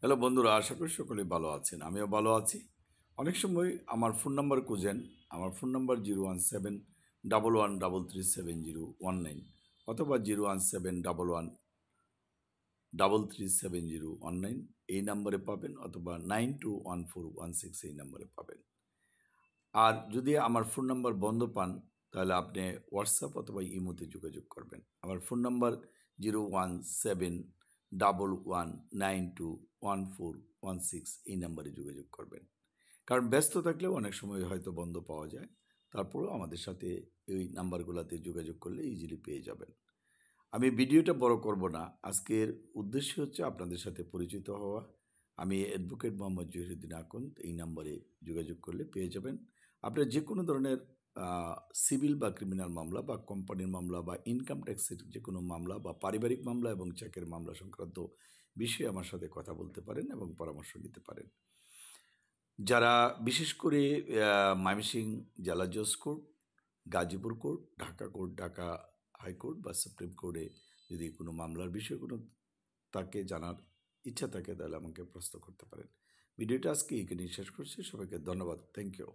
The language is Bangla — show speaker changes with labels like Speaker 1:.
Speaker 1: হ্যালো বন্ধুরা, আশা করি সকলেই ভালো আছেন। আমিও ভালো আছি। অনেক সময় আমার ফোন নাম্বার খুঁজেন। আমার ফোন নাম্বার 017 11 133 7019 অথবা 017 11 133 7019 এই নাম্বারে পাবেন, অথবা 921416 এই নাম্বারে পাবেন। আর যদি আমার ফোন নাম্বার বন্ধ পান, তাহলে আপনি হোয়াটসঅ্যাপ অথবা ইমোতে যোগাযোগ করবেন। আমার ফোন নাম্বার 017 11 921416 এই নাম্বারে যোগাযোগ করবেন। কারণ ব্যস্ত থাকলেও অনেক সময় হয়তো বন্ধ পাওয়া যায়। তারপরেও আমাদের সাথে এই নাম্বারগুলোতে যোগাযোগ করলে ইজিলি পেয়ে যাবেন। আমি ভিডিওটা বড় করব না। আজকের উদ্দেশ্য হচ্ছে আপনাদের সাথে পরিচিত হওয়া। আমি অ্যাডভোকেট মোহাম্মদ জহিরুদ্দিন আকন্দ। এই নাম্বারে যোগাযোগ করলে পেয়ে যাবেন। আপনার যে কোনো ধরনের আ সিভিল বা ক্রিমিনাল মামলা বা কোম্পানির মামলা বা ইনকাম ট্যাক্সের যে কোনো মামলা বা পারিবারিক মামলা এবং চেকের মামলা সংক্রান্ত বিষয়ে আমার সাথে কথা বলতে পারেন এবং পরামর্শ নিতে পারেন। যারা বিশেষ করে ময়মনসিংহ জেলা জজ court, Gazipur court, Dhaka court, Dhaka high court বা সুপ্রিম কোর্টে যদি কোনো মামলার বিষয়ে কোনো তাকে জানার ইচ্ছা থাকে, তাহলে আমাকে প্রশ্ন করতে পারেন। ভিডিওটা আজকে এখানেই শেষ করছি। সবাইকে ধন্যবাদ। Thank you.